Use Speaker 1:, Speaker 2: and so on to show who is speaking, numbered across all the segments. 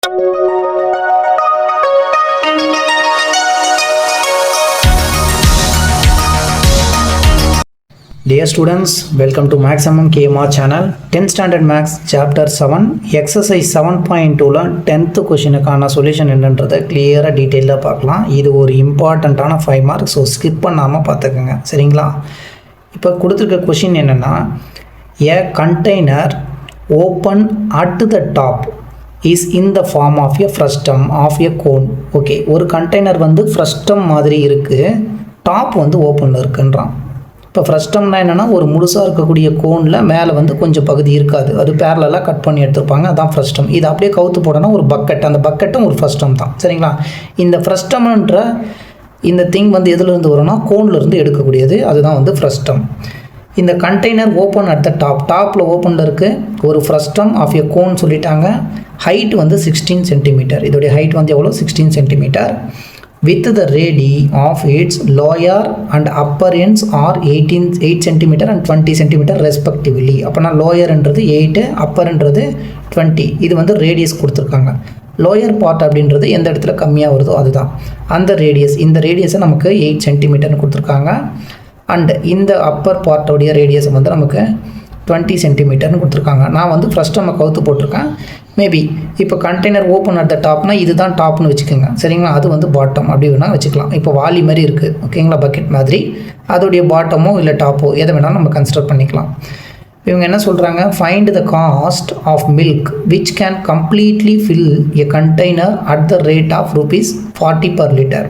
Speaker 1: Dear students, welcome to Maximum KMR channel. 10th standard maths chapter 7 exercise 7.2ல 10th questionக்கான solution என்னன்றதை கிளியராக டீட்டெயிலாக பார்க்கலாம். இது ஒரு இம்பார்ட்டண்ட்டான 5 மார்க், ஸோ ஸ்கிப் பண்ணாமல் பார்த்துக்கோங்க, சரிங்களா? இப்போ கொடுத்துருக்க கொஷின் என்னென்னா, a container open at the top is in the form of a frustum of a cone. Okay, ஒரு கண்டெய்னர் வந்து ஃப்ரஸ்டம் மாதிரி இருக்குது, டாப் வந்து ஓப்பனில் இருக்குன்றான். இப்போ ஃப்ரஸ்டம்னா என்னென்னா, ஒரு முழுசாக இருக்கக்கூடிய கோனில் மேலே வந்து கொஞ்சம் பகுதி இருக்காது, அது பேரலாக கட் பண்ணி எடுத்துருப்பாங்க, அதான் ஃப்ரஸ்டம். இது அப்படியே கவுத்து போட்டோன்னா ஒரு பக்கெட், அந்த பக்கெட்டும் ஒரு ஃப்ரஸ்டம் தான், சரிங்களா? இந்த ஃப்ரஸ்டம்ன்ற இந்த திங் வந்து எதுலேருந்து வரும்னா கோன்லேருந்து எடுக்கக்கூடியது, அதுதான் வந்து ஃப்ரஸ்டம். இந்த கண்டெய்னர் ஓப்பன் அட் த டாப்பில் ஓப்பனில் இருக்குது, ஒரு ஃப்ரஸ்டம் ஆஃப் எ கோன் சொல்லிட்டாங்க. ஹைட் வந்து 16 சென்டிமீட்டர், இதோடைய ஹைட் வந்து எவ்வளோ? 16 centimetre. with the radii of its lower and upper ends are 8 cm and 20 cm respectively. அப்போனா லோயர்ன்றது 8, அப்பர்ன்றது 20. இது வந்து ரேடியஸ் கொடுத்துருக்காங்க. லோயர் பார்ட் அப்படின்றது எந்த இடத்துல கம்மியாக வருதோ அதுதான் அந்த ரேடியஸ். இந்த ரேடியஸை நமக்கு 8 சென்டிமீட்டர்னு கொடுத்துருக்காங்க. அண்ட் இந்த அப்பர் பார்ட்டோடைய ரேடியஸ் வந்து நமக்கு 20 சென்டிமீட்டர்னு கொடுத்துருக்காங்க. நான் வந்து ஃபஸ்ட் நம்ம கவுத்து போட்டிருக்கேன். மேபி இப்போ கண்டெய்னர் ஓப்பன் அட் த டாப்னா இதுதான் டாப்னு வச்சுக்கோங்க, சரிங்களா? அது வந்து பாட்டம் அப்படி வேணால் வச்சுக்கலாம். இப்போ வாலி மாதிரி இருக்குது, ஓகேங்களா? பக்கெட் மாதிரி, அதோடைய பாட்டமோ இல்லை டாப்போ எதை வேணாலும் நம்ம கன்சிடர் பண்ணிக்கலாம். இவங்க என்ன சொல்கிறாங்க, find the cost of milk which can completely fill a container at the rate of ₹40 per liter.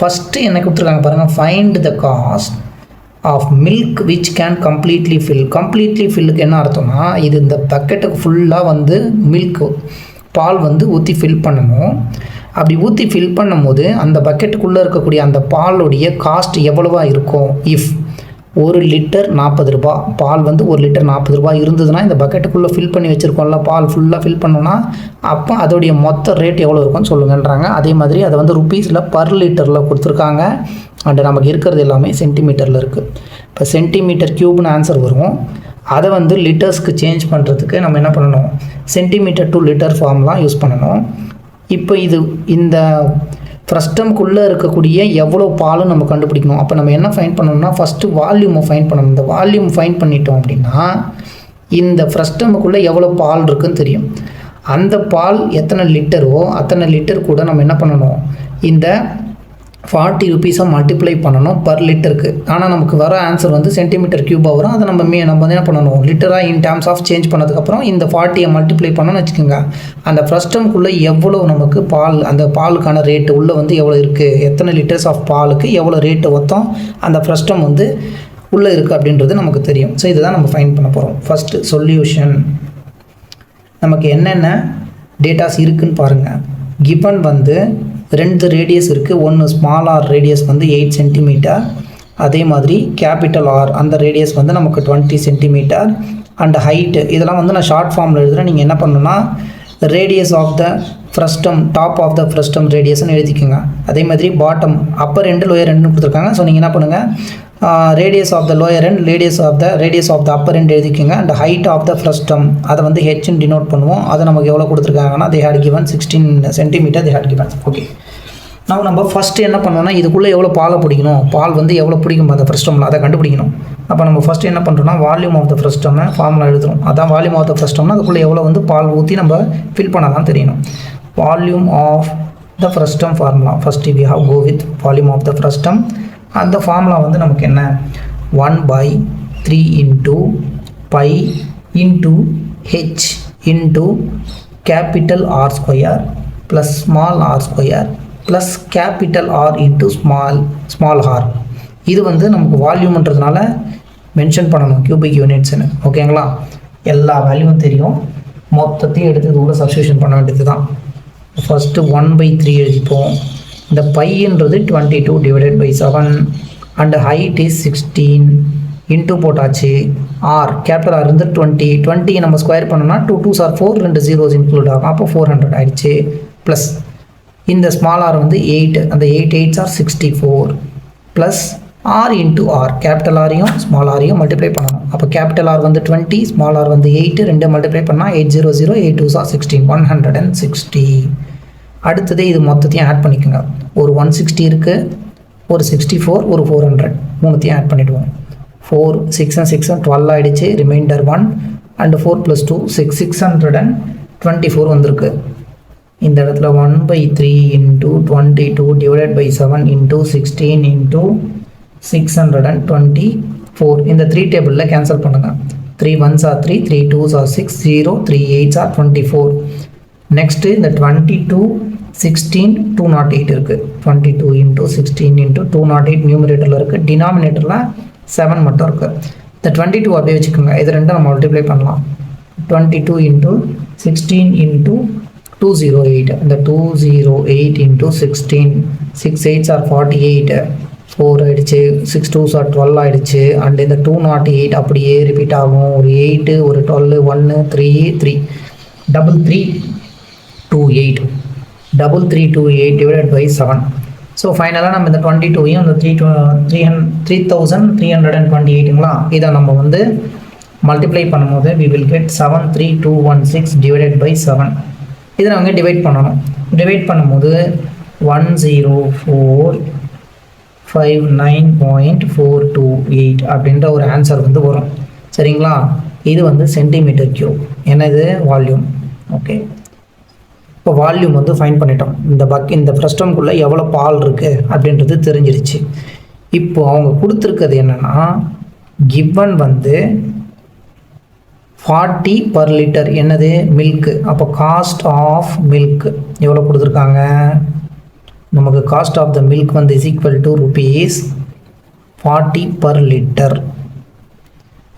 Speaker 1: First என்ன கொடுத்துருக்காங்க பாருங்கள், find the cost of milk which can completely fill. Completely ஃபில்லுக்கு என்ன அர்த்தம்னா, இது இந்த பக்கெட்டுக்கு ஃபுல்லாக வந்து மில்க் பால் வந்து ஊற்றி ஃபில் பண்ணணும். அப்படி ஊற்றி ஃபில் பண்ணும்போது அந்த பக்கெட்டுக்குள்ளே இருக்கக்கூடிய அந்த பாலுடைய காஸ்ட் எவ்வளவா இருக்கும்? இஃப் 1 லிட்டர் 40 ரூபா, பால் வந்து 1 லிட்டர் 40 ரூபா இருந்ததுன்னா, இந்த பக்கெட்டுக்குள்ளே ஃபில் பண்ணி வச்சுருக்கோம்ல, பால் ஃபுல்லாக ஃபில் பண்ணோன்னா அப்போ அதோடைய மொத்த ரேட் எவ்வளோ இருக்கும்னு சொல்லுங்கன்றாங்க. அதே மாதிரி அதை வந்து ருப்பீஸில் பர் லிட்டரில் கொடுத்துருக்காங்க. அண்ட் நமக்கு இருக்கிறது எல்லாமே சென்டிமீட்டரில் இருக்குது. இப்போ சென்டிமீட்டர் க்யூப்னு ஆன்சர் வரும். அதை வந்து லிட்டர்ஸ்க்கு சேஞ்ச் பண்ணுறதுக்கு நம்ம என்ன பண்ணணும், சென்டிமீட்டர் டு லிட்டர் ஃபார்ம்லாம் யூஸ் பண்ணணும். இப்போ இந்த ஃப்ரஸ்டம்குள்ளே இருக்கக்கூடிய எவ்வளோ பாலும் நம்ம கண்டுபிடிக்கணும். அப்போ நம்ம என்ன ஃபைண்ட் பண்ணணும்னா, ஃபஸ்ட்டு வால்யூமை ஃபைண்ட் பண்ணணும். இந்த வால்யூம் ஃபைண்ட் பண்ணிட்டோம் அப்படின்னா இந்த ஃப்ரஸ்டமுக்குள்ளே எவ்வளோ பால் இருக்குதுன்னு தெரியும். அந்த பால் எத்தனை லிட்டரோ அத்தனை லிட்டர் கூட நம்ம என்ன பண்ணணும், இந்த 40 ரூபீஸை மல்டிப்ளை பண்ணணும் பர் லிட்டருக்கு. ஆனால் நமக்கு வர ஆன்சர் வந்து சென்டிமீட்டர் க்யூபாக வரும். அதை நம்ம வந்து என்ன பண்ணணும், லிட்டராக இன் டேர்ம்ஸ் ஆஃப் சேஞ்ச் பண்ணதுக்கப்புறம் இந்த 40யை மல்டிப்ளை பண்ணணும்னு வச்சுக்கோங்க. அந்த ஃப்ரஸ்டம்குள்ளே எவ்வளோ நமக்கு பால், அந்த பாலுக்கான ரேட்டு உள்ளே வந்து எவ்வளோ இருக்குது, எத்தனை லிட்டர்ஸ் ஆஃப் பாலுக்கு எவ்வளோ ரேட்டு மொத்தம் அந்த ஃப்ரஸ்டம் வந்து உள்ளே இருக்குது அப்படின்றது நமக்கு தெரியும். ஸோ இதுதான் நம்ம ஃபைண்ட் பண்ண போகிறோம். ஃபஸ்ட்டு சொல்யூஷன், நமக்கு என்னென்ன டேட்டாஸ் இருக்குதுன்னு பாருங்கள். கிவன் வந்து 2 ரேடியஸ் இருக்குது. ஒன்று ஸ்மால் ஆர் ரேடியஸ் வந்து 8 சென்டிமீட்டர், அதே மாதிரி கேபிட்டல் ஆர் அந்த ரேடியஸ் வந்து நமக்கு 20 சென்டிமீட்டர். அண்ட் ஹைட்டு இதெல்லாம் வந்து நான் ஷார்ட் ஃபார்மில் எழுதுகிறேன். நீங்கள் என்ன பண்ணணும்னா, radius of the frustum, top of the frustum ரேடியஸ்ன்னு எழுதிக்கோங்க. அதே மாதிரி பாட்டம், அப்பர் எண்டு லோயர் எண்டுன்னு கொடுத்துருக்காங்க. ஸோ நீங்கள் என்ன பண்ணுங்கள், radius of the lower end, radius of the upper end எழுதிக்கோங்க. And height of the frustum அதை வந்து ஹெச்ன்னு டினோட் பண்ணுவோம். அதை நமக்கு எவ்வளோ கொடுத்துருக்காங்கன்னா, they had given 16 centimetre they had given. Okay, நம்ம ஃபஸ்ட்டு என்ன பண்ணோம்னா, இதுக்குள்ளே எவ்வளோ பாலை பிடிக்கணும், பால் வந்து எவ்வளோ பிடிக்கும் அந்த ஃப்ரஸ்டமில், அதை கண்டுபிடிக்கணும். அப்போ நம்ம ஃபஸ்ட்டு என்ன பண்ணுறோம்னா, volume of the frustum formula எழுதுறோம். அதான் வால்யூம் ஆஃப் த ஃப்ரஸ்டம்னா அதுக்குள்ளே எவ்வளோ வந்து பால் ஊற்றி நம்ம ஃபில் பண்ணலாம் தெரியணும். Volume of the frustum formula, first we have go with volume of the frustum. அந்த ஃபார்முலா வந்து நமக்கு என்ன, 1/3 into pi into h into capital R square plus small r square plus capital R into small r. இது வந்து நமக்கு வால்யூம்ன்றதுனால mention பண்ணணும் cubic யூனிட்ஸ்னு, ஓகேங்களா? எல்லா வேல்யூவும் தெரியும், மொத்தத்தையும் எடுத்து இது உள்ள சப்ஸ்டியூஷன் பண்ண வேண்டியது தான். ஃபஸ்ட்டு 1/3 எழுதிப்போம். இந்த பையன்றது 22 divided by 7 and height is 16 into போட்டாச்சு. ஆர் கேபிட்டல் ஆர் இருந்து 20 நம்ம ஸ்கொயர் பண்ணோம்னா 2 2s are 4, 2 zeros இன்க்ளூட் ஆகும், அப்போ 400 ஆயிடுச்சு. ப்ளஸ் இந்த ஸ்மால் ஆர் வந்து 8, அந்த 8 8s are 64 plus r into r, capital ஆரையும் ஸ்மால் ஆரையும் மல்டிப்ளை பண்ணணும். அப்போ கேபிட்டல் ஆர் வந்து 20, ஸ்மால் ஆர் வந்து 8, ரெண்டு மல்டிப்ளை பண்ணால் 800, 8 2s are 16, 160. அடுத்தது இது மொத்தத்தையும் ஆட் பண்ணிக்கோங்க. ஒரு 160 இருக்குது, ஒரு 64, ஒரு 400, மூணுத்தையும் ஆட் பண்ணிவிடுவோம். 4 6 and 6 12 ஆகிடுச்சு, ரிமைண்டர் 1 அண்ட் 4 + 2 6, 624 வந்திருக்கு. இந்த இடத்துல 1/3 × 22 டிவைடட் பை 7 × 16 × 624. இந்த 3 டேபிளில் கேன்சல் பண்ணுங்கள். 3 1s are 3, 3 2s are 6, 0 3 8s are 24. Next இந்த 22 16 208 இருக்குது. 22 × 16 × 208 நியூமரேட்டரில் இருக்குது, டினாமினேட்டரில் 7 மட்டும் இருக்குது. இந்த 22 அப்படியே வச்சுக்கோங்க. இது ரெண்டும் நம்ம மல்டிப்ளை பண்ணலாம். 22 × 16 × 208. இந்த 208 × 16, 6 8s are 48, 4 ஆகிடுச்சு, 6 2s are 12 ஆகிடுச்சு. அண்ட் இந்த 208 அப்படியே ரிப்பீட் ஆகும். ஒரு 8, ஒரு 12, 1 3 3 3328 3328 டிவைடட் பை 7. ஸோ ஃபைனலாக நம்ம இந்த 22ஐயும் இந்த 3328ங்களா, இதை நம்ம வந்து மல்டிப்ளை பண்ணும்போது we will get 73216 divided by 7. இதை நம்ம டிவைட் பண்ணணும். டிவைட் பண்ணும்போது 10459.428 அப்படின்ற ஒரு ஆன்சர் வந்து வரும். சரிங்களா? இது வந்து சென்டிமீட்டர் கியூப். என்னது? வால்யூம். ஓகே, இப்போ வால்யூம் வந்து ஃபைன் பண்ணிட்டோம். இந்த ஃப்ரஸ்டம்குள்ளே எவ்வளோ பால் இருக்குது அப்படின்றது தெரிஞ்சிருச்சு. இப்போ அவங்க கொடுத்துருக்கிறது என்னென்னா, கிவன் வந்து 40 per liter. என்னது? மில்க்கு. அப்போ காஸ்ட் ஆஃப் மில்க் எவ்வளோ கொடுத்துருக்காங்க? நமக்கு காஸ்ட் ஆஃப் த மில்க் வந்து is equal to ₹40 per liter.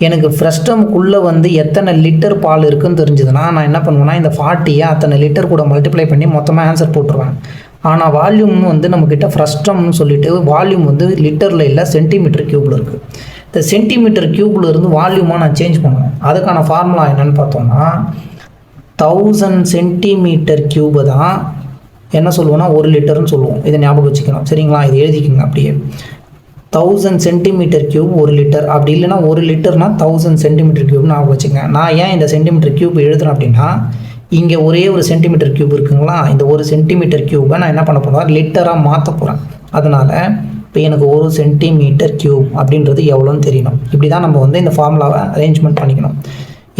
Speaker 1: எனக்கு ஃப்ரஸ்டமுக்குள்ளே வந்து எத்தனை லிட்டர் பால் இருக்குதுன்னு தெரிஞ்சதுன்னா நான் என்ன பண்ணுவேன்னா, இந்த 40ஐ அத்தனை லிட்டர் கூட மல்டிப்ளை பண்ணி மொத்தமாக ஆன்சர் போட்டுருவேன். ஆனால் வால்யூம்னு வந்து நம்மக்கிட்ட ஃப்ரஸ்டம்னு சொல்லிட்டு வால்யூம் வந்து லிட்டரில் இல்லை, சென்டிமீட்டர் க்யூபில் இருக்குது. இந்த சென்டிமீட்டர் க்யூபில் இருந்து வால்யூமாக நான் சேஞ்ச் பண்ணுவேன். அதுக்கான ஃபார்முலா என்னென்னு பார்த்தோம்னா, 1000 சென்டிமீட்டர் க்யூபை தான் என்ன சொல்லுவோன்னா 1 லிட்டர்னு சொல்லுவோம். இதை ஞாபகம் வச்சுக்கணும். சரிங்களா? இது எழுதிக்கோங்க அப்படியே. 1000 சென்டிமீட்டர் க்யூப் 1 லிட்டர். அப்படி இல்லைனா 1 லிட்டர்னா 1000 சென்டிமீட்டர் க்யூப்னு ஞாபகம் வச்சுக்கோங்க. நான் ஏன் இந்த சென்டிமீட்டர் க்யூப் எழுதுறேன் அப்படின்னா, இங்கே ஒரே ஒரு சென்டிமீட்டர் க்யூப் இருக்குங்களா, இந்த 1 சென்டிமீட்டர் க்யூபை நான் என்ன பண்ண போகிறேன், லிட்டராக மாற்ற போகிறேன். அதனால் இப்போ எனக்கு 1 சென்டிமீட்டர் க்யூப் அப்படின்றது எவ்வளோன்னு தெரியணும். இப்படி தான் நம்ம வந்து இந்த ஃபார்முலாவை அரேஞ்ச்மெண்ட் பண்ணிக்கணும்.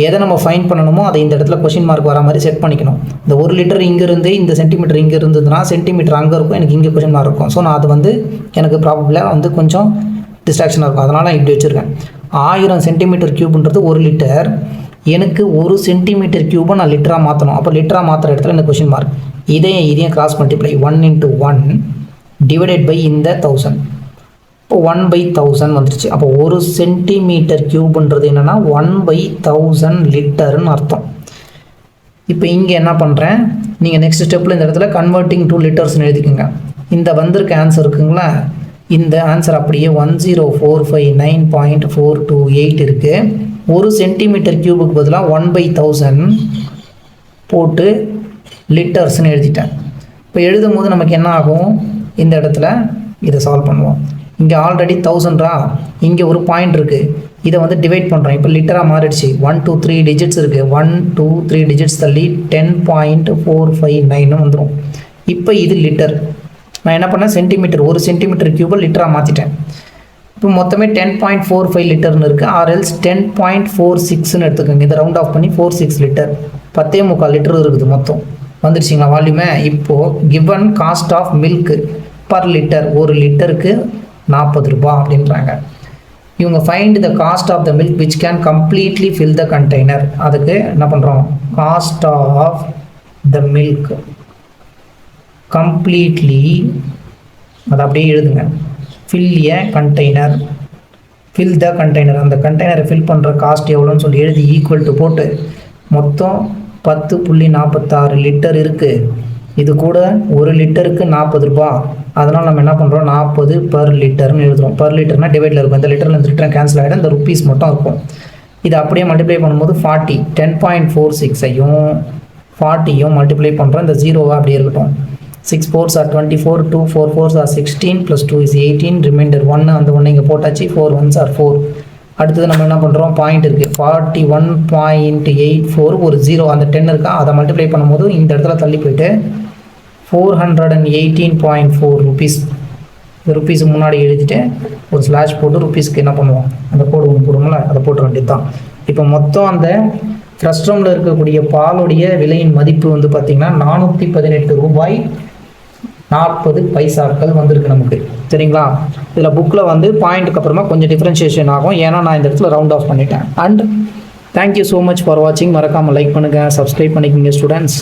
Speaker 1: எதை நம்ம ஃபைன் பண்ணணுமோ அதை இந்த இடத்துல கொஷின் மார்க் வர மாதிரி செட் பண்ணிக்கணும். இந்த 1 லிட்டர் இங்கேருந்து இந்த சென்டிமீட்டர் இங்கே இருந்ததுன்னா சென்டிமீட்டர் அங்கே இருக்கும், எனக்கு இங்கே கொஷின் மார்க் இருக்கும். ஸோ நான் அது வந்து எனக்கு ப்ராபபிளாக வந்து கொஞ்சம் டிஸ்ட்ராக்ஷனாக இருக்கும். அதனால் நான் இப்படி வச்சுருக்கேன். 1000 சென்டிமீட்டர் க்யூப்ன்றது 1 லிட்டர். எனக்கு 1 சென்டிமீட்டர் க்யூபை நான் லிட்டராக மாற்றணும். அப்போ லிட்டராக மாற்றுற இடத்துல எனக்கு கொஷின் மார்க். இதையும் கிராஸ் மல்டிப்ளை 1 × 1 டிவைடட் பை இந்த 1000. இப்போ 1/1000 வந்துடுச்சு. அப்போ 1 சென்டிமீட்டர் க்யூப்ன்றது என்னென்னா 1/1000 லிட்டர்னு அர்த்தம். இப்போ இங்கே என்ன பண்ணுறேன், நீங்கள் நெக்ஸ்ட் ஸ்டெப்பில் இந்த இடத்துல கன்வெர்ட்டிங் டு லிட்டர்ஸ்னு எழுதிக்கோங்க. இந்த வந்திருக்க ஆன்சர் இருக்குங்களா, இந்த ஆன்சர் அப்படியே 10,459.428 இருக்குது. 1 சென்டிமீட்டர் க்யூபுக்கு பதிலாக 1/1000 போட்டு லிட்டர்ஸ்னு எழுதிட்டேன். இப்போ எழுதும் போது நமக்கு என்ன ஆகும், இந்த இடத்துல இதை சால்வ் பண்ணுவோம். இங்கே ஆல்ரெடி 1000ரா, இங்கே ஒரு பாயிண்ட் இருக்குது, இதை வந்து டிவைட் பண்ணுறேன். இப்போ லிட்டராக மாறிடுச்சு. 1 2 3 டிஜிட்ஸ் இருக்குது. 1 2 3 டிஜிட்ஸ் தள்ளி 10.459 வந்துடும். இப்போ இது லிட்டர். நான் என்ன பண்ணேன், சென்டிமீட்டர் 1 சென்டிமீட்டர் க்யூபை லிட்டராக மாற்றிட்டேன். இப்போ மொத்தமே 10.45 லிட்டர்னு இருக்குது. ஆர்எல்ஸ் 10.46ன்னு எடுத்துக்கோங்க. இதை ரவுண்ட் ஆஃப் பண்ணி 46 லிட்டர், 10.25 லிட்டர் இருக்குது மொத்தம். வந்துடுச்சிங்களா வால்யூமே? இப்போது given cost of milk per litre, 1 லிட்டருக்கு ₹40 அப்படின்றாங்க. இவங்க find the cost of the milk which can completely fill the container. அதுக்கு என்ன பண்ணுறோம், cost of the milk completely, அதை அப்படியே எழுதுங்க, fill a container, fill the container. அந்த கண்டெய்னரை ஃபில் பண்ணுற காஸ்ட் எவ்வளோன்னு சொல்லி எழுதி ஈக்குவல் டு போட்டு மொத்தம் 10.46 லிட்டர் இருக்குது. இது கூட 1 லிட்டருக்கு ₹40. அதனால் நம்ம என்ன பண்ணுறோம், 40 per லிட்டர்னு எழுதுகிறோம். பர் லிட்டர்னால் டிவைடில் இருக்கும். இந்த லிட்டரில் இந்த லிட்டர் கேன்சல் ஆகிடும், இந்த ருப்பீஸ் மட்டும் இருக்கும். இதை அப்படியே மல்டிப்ளை பண்ணும்போது 40 10.46ஐயும் 40யும் மல்டிப்ளை பண்ணுறோம். இந்த 0 அப்படியே இருக்கட்டும். 6 4s are 24, 2 4 4s are 16, +2 is 18, reminder 1, அந்த 1 இங்கே போட்டாச்சு. 4 1s are 4. அடுத்தது நம்ம என்ன பண்ணுறோம், பாயிண்ட் இருக்குது 41.84, ஒரு 0 அந்த 10 இருக்கா, அதை மல்டிப்ளை பண்ணும்போது இந்த இடத்துல தள்ளி போயிட்டு 418.4 ருபீஸ். இந்த ருபீஸ் முன்னாடி எழுதிட்டு ஒரு ஸ்லாஷ் போட்டு ருபீஸ்க்கு என்ன பண்ணுவோம், அந்த கோடு ஒன்று போடுவோம்ல, அதை போட்டு வேண்டியது தான். இப்போ மொத்தம் அந்த ஃப்ரஸ்ட்ரமில் இருக்கக்கூடிய பாலுடைய விலையின் மதிப்பு வந்து பார்த்திங்கன்னா 418 ரூபாய் 40 பைசாக்கள் வந்திருக்கு நமக்கு. சரிங்களா? இதில் புக்கில் வந்து பாயிண்ட்டுக்கு அப்புறமா கொஞ்சம் டிஃப்ரென்ஷியேஷன் ஆகும், ஏன்னா நான் இந்த இடத்துல ரவுண்ட் ஆஃப் பண்ணிட்டேன். And thank you so much for வாட்சிங். மறக்காமல் லைக் பண்ணுங்கள், சப்ஸ்கிரைப் பண்ணிக்கோங்க ஸ்டூடெண்ட்ஸ்.